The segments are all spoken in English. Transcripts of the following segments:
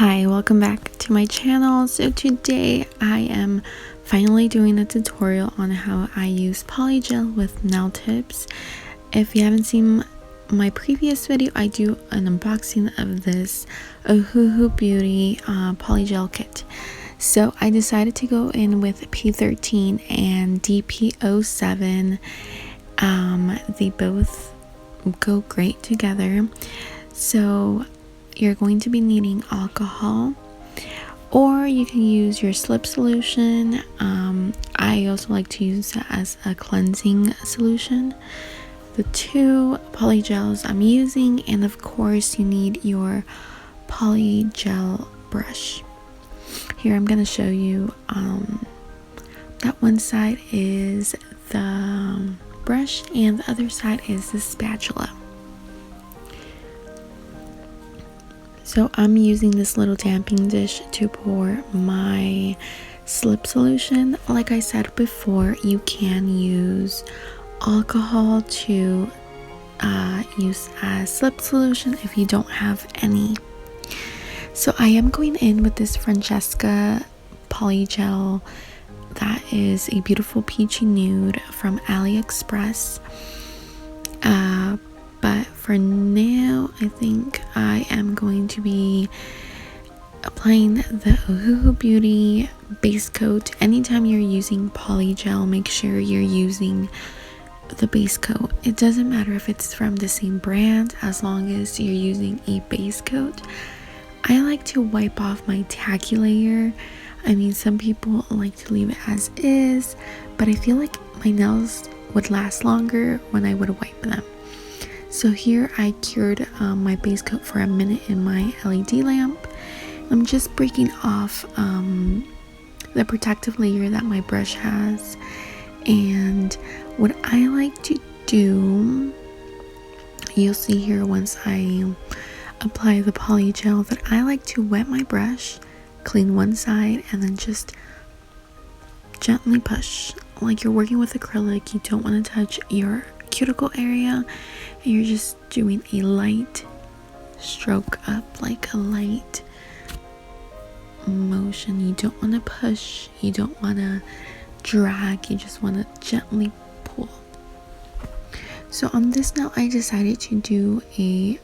Hi, welcome back to my channel. So today I am finally doing a tutorial on how I use Polygel with nail tips. If you haven't seen my previous video, I do an unboxing of this Ohuhu Beauty Polygel kit. So I decided to go in with P13 and DP07. They both go great together. So you're going to be needing alcohol, or you can use your slip solution. I also like to use it as a cleansing solution. The two polygels I'm using, and of course you need your polygel brush. Here I'm going to show you that one side is the brush and the other side is the spatula. So I'm using this little damping dish to pour my slip solution. Like I said before, you can use alcohol to use as slip solution if you don't have any. So I am going in with this Francesca Polygel that is a beautiful peachy nude from AliExpress. But for now, I think I am going to be applying the Ohuhu Beauty base coat. Anytime you're using Polygel, make sure you're using the base coat. It doesn't matter if it's from the same brand, as long as you're using a base coat. I like to wipe off my tacky layer. I mean, some people like to leave it as is, but I feel like my nails would last longer when I would wipe them. So here I cured my base coat for a minute in my LED lamp. I'm just breaking off the protective layer that my brush has. And what I like to do, you'll see here once I apply the polygel, that I like to wet my brush, clean one side, and then just gently push. Like you're working with acrylic, you don't want to touch your cuticle area, and you're just doing a light stroke up, like a light motion. You don't want to push, you don't want to drag, you just want to gently pull. So on this nail I decided to do a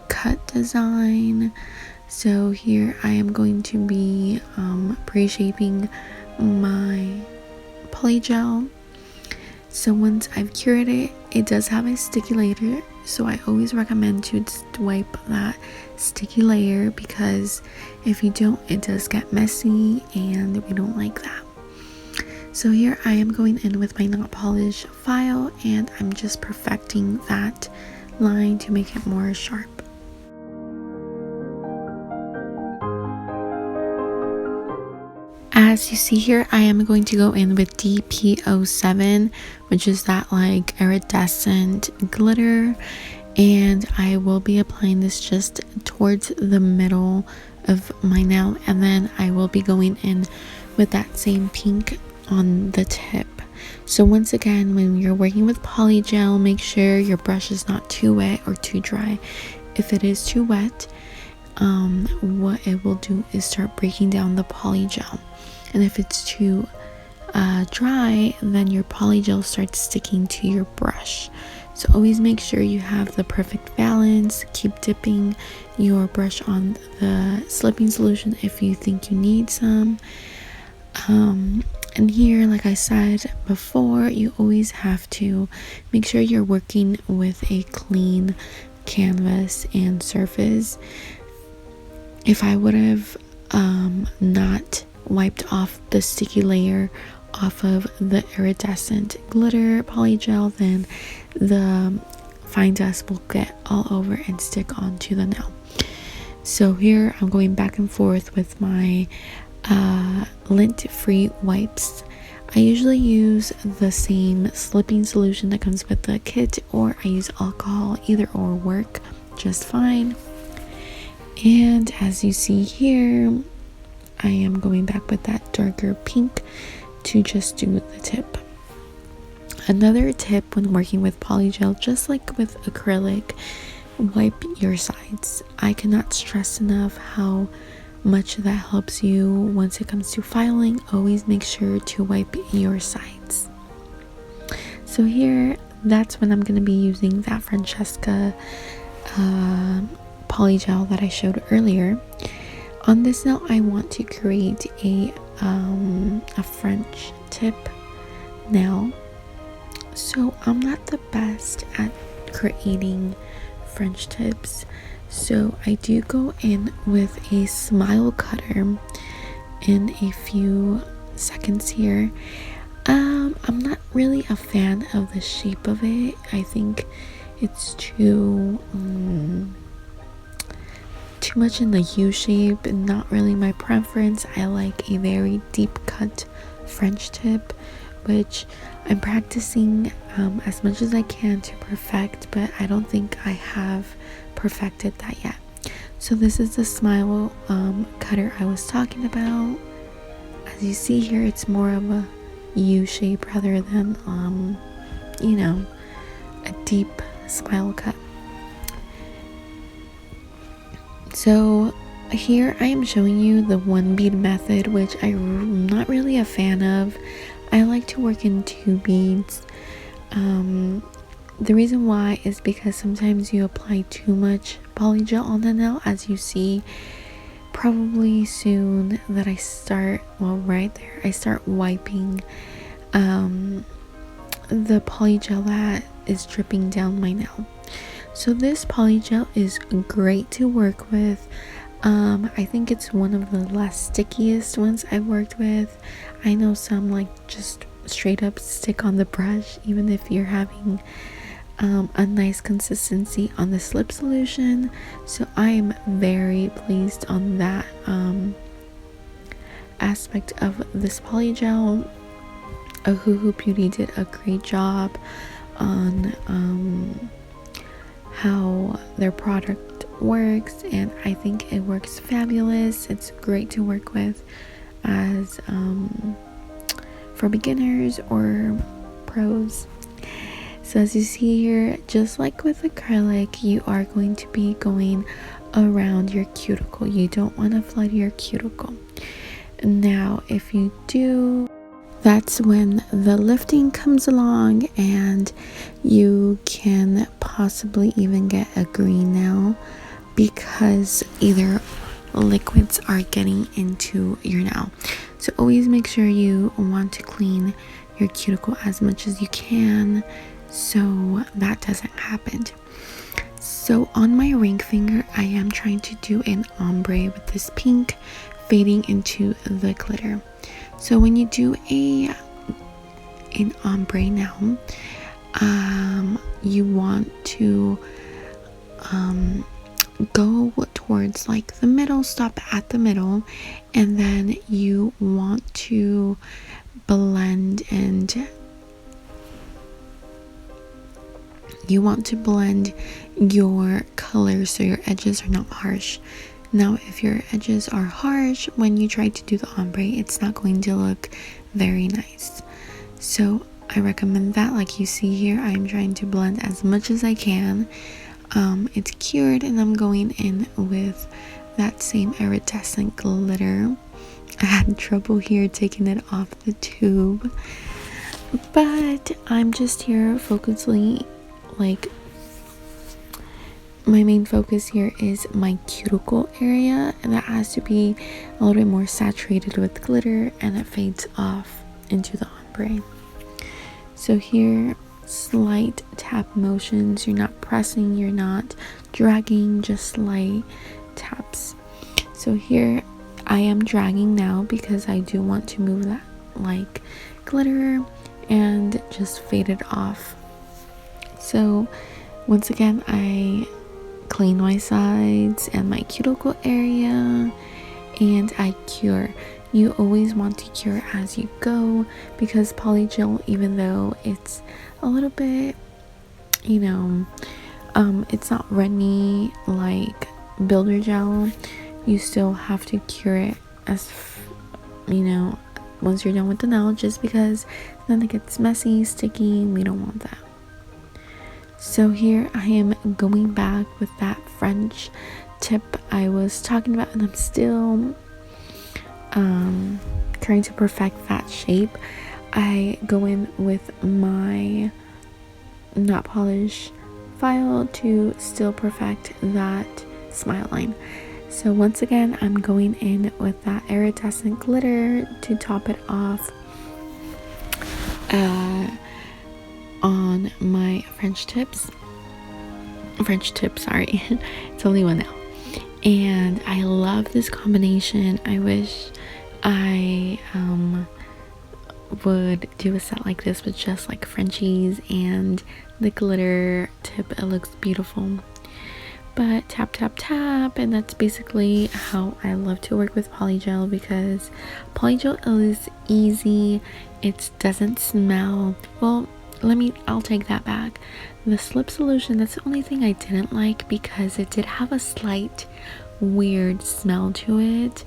cut design. So here I am going to be pre-shaping my polygel. So once I've cured it, it does have a sticky layer, so I always recommend to just wipe that sticky layer, because if you don't, it does get messy and we don't like that. So here I am going in with my nail polish file, and I'm just perfecting that line to make it more sharp. As you see here, I am going to go in with DP07, which is that like iridescent glitter, and I will be applying this just towards the middle of my nail, and then I will be going in with that same pink on the tip. So once again, when you're working with polygel, make sure your brush is not too wet or too dry. If it is too wet, what it will do is start breaking down the polygel. And if it's too dry, then your polygel starts sticking to your brush. So always make sure you have the perfect balance. Keep dipping your brush on the slipping solution if you think you need some. And here, like I said before, you always have to make sure you're working with a clean canvas and surface. If I would have not wiped off the sticky layer off of the iridescent glitter polygel, then the fine dust will get all over and stick onto the nail. So here I'm going back and forth with my lint-free wipes. I usually use the same slipping solution that comes with the kit, or I use alcohol. Either or work just fine. And as you see here, I am going back with that darker pink to just do the tip. Another tip when working with polygel, just like with acrylic, wipe your sides. I cannot stress enough how much that helps you once it comes to filing. Always make sure to wipe your sides. So here, that's when I'm going to be using that Francesca Polygel that I showed earlier. On this nail, I want to create a French tip nail. So I'm not the best at creating French tips, so I do go in with a smile cutter in a few seconds here. I'm not really a fan of the shape of it. I think it's too much in the U shape and not really my preference. I like a very deep cut French tip, which I'm practicing as much as I can to perfect, but I don't think I have perfected that yet. So this is the smile cutter I was talking about. As you see here, it's more of a U shape rather than a deep smile cut. So here I am showing you the one bead method, which I'm not really a fan of. I like to work in 2 beads. The reason why is because sometimes you apply too much polygel on the nail, as you see probably soon that I start, well, right there, I start wiping the polygel that is dripping down my nail. So this polygel is great to work with. I think it's one of the less stickiest ones I've worked with. I know some like just straight up stick on the brush, even if you're having a nice consistency on the slip solution. So I'm very pleased on that aspect of this polygel. Ohuhu Beauty did a great job on how their product works, and I think it works fabulous. It's great to work with as for beginners or pros. So as you see here, just like with acrylic, you are going to be going around your cuticle. You don't want to flood your cuticle. Now if you do, that's when the lifting comes along and you can possibly even get a green nail because either liquids are getting into your nail. So always make sure you want to clean your cuticle as much as you can so that doesn't happen. So on my ring finger, I am trying to do an ombre with this pink fading into the glitter. So when you do an ombre now, you want to go towards like the middle, stop at the middle, and then you want to blend your colors so your edges are not harsh. Now if your edges are harsh when you try to do the ombre, it's not going to look very nice. So I recommend that. Like you see here, I'm trying to blend as much as I can. It's cured and I'm going in with that same iridescent glitter. I had trouble here taking it off the tube, but I'm just here focusing, like my main focus here is my cuticle area, and that has to be a little bit more saturated with glitter and it fades off into the ombre. So here, slight tap motions. You're not pressing, you're not dragging, just slight taps. So here I am dragging now because I do want to move that like glitter and just fade it off. So once again, I clean my sides and my cuticle area and I cure. You always want to cure as you go because polygel, even though it's a little bit, it's not runny like builder gel, you still have to cure it as once you're done with the nail, just because then it gets messy, sticky, and we don't want that. So here I am going back with that French tip I was talking about, and I'm still trying to perfect that shape. I go in with my nail polish file to still perfect that smile line. So once again, I'm going in with that iridescent glitter to top it off on my French tip, sorry. It's only one now. And I love this combination. I wish I would do a set like this with just like Frenchies and the glitter tip. It looks beautiful. But tap tap tap, and that's basically how I love to work with polygel, because polygel is easy. It doesn't smell well. I'll take that back. The slip solution, that's the only thing I didn't like, because it did have a slight weird smell to it.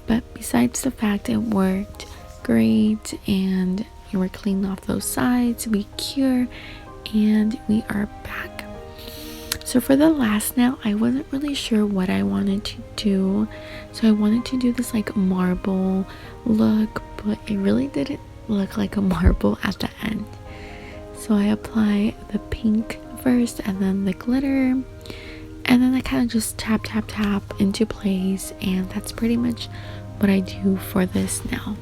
But besides the fact it worked great, and you were cleaning off those sides, we cure, and we are back. So for the last nail, I wasn't really sure what I wanted to do. So I wanted to do this like marble look, but it really didn't look like a marble at the end. So I apply the pink first and then the glitter, and then I kind of just tap tap tap into place, and that's pretty much what I do for this nail.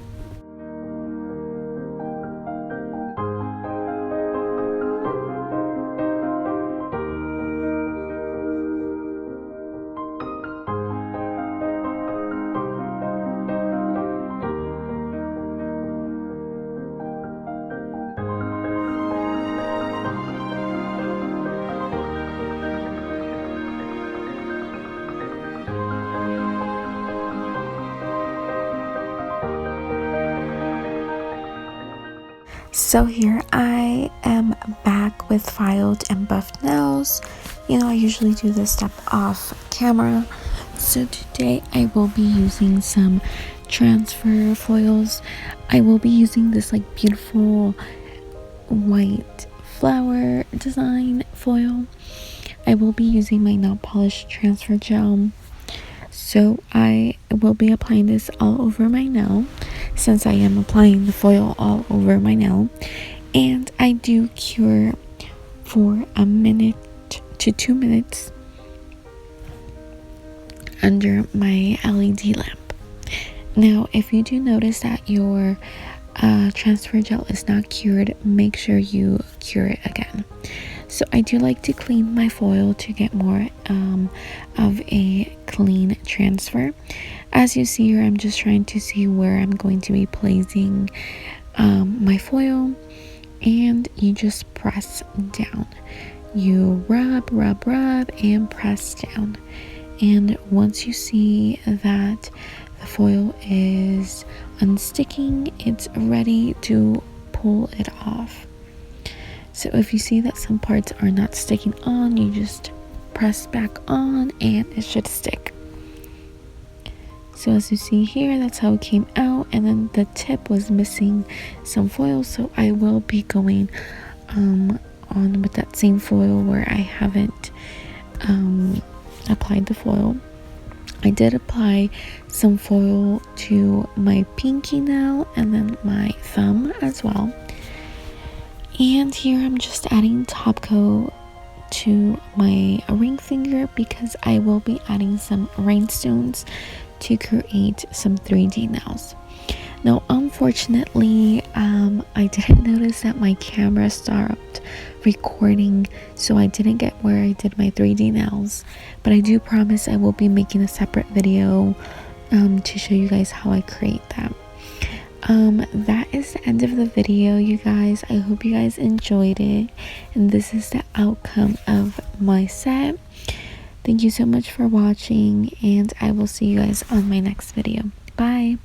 So here I am back with filed and buffed nails. I usually do this step off camera. So today I will be using some transfer foils. I will be using this like beautiful white flower design foil. I will be using my nail polish transfer gel. So I will be applying this all over my nail, since I am applying the foil all over my nail. And I do cure for 1 to 2 minutes under my LED lamp. Now, if you do notice that your transfer gel is not cured, make sure you cure it again. So I do like to clean my foil to get more of a clean transfer. As you see here, I'm just trying to see where I'm going to be placing my foil, and you just press down. You rub and press down, and once you see that the foil is unsticking, it's ready to pull it off. So if you see that some parts are not sticking on, you just press back on and it should stick. So as you see here, that's how it came out, and then the tip was missing some foil, so I will be going on with that same foil where I haven't applied the foil. I did apply some foil to my pinky nail and then my thumb as well. And here I'm just adding top coat to my ring finger, because I will be adding some rhinestones to create some 3D nails. Now, unfortunately, I didn't notice that my camera stopped recording, so I didn't get where I did my 3D nails, but I do promise I will be making a separate video to show you guys how I create that. That is the end of the video, you guys. I hope you guys enjoyed it, and this is the outcome of my set. Thank you so much for watching, and I will see you guys on my next video. Bye.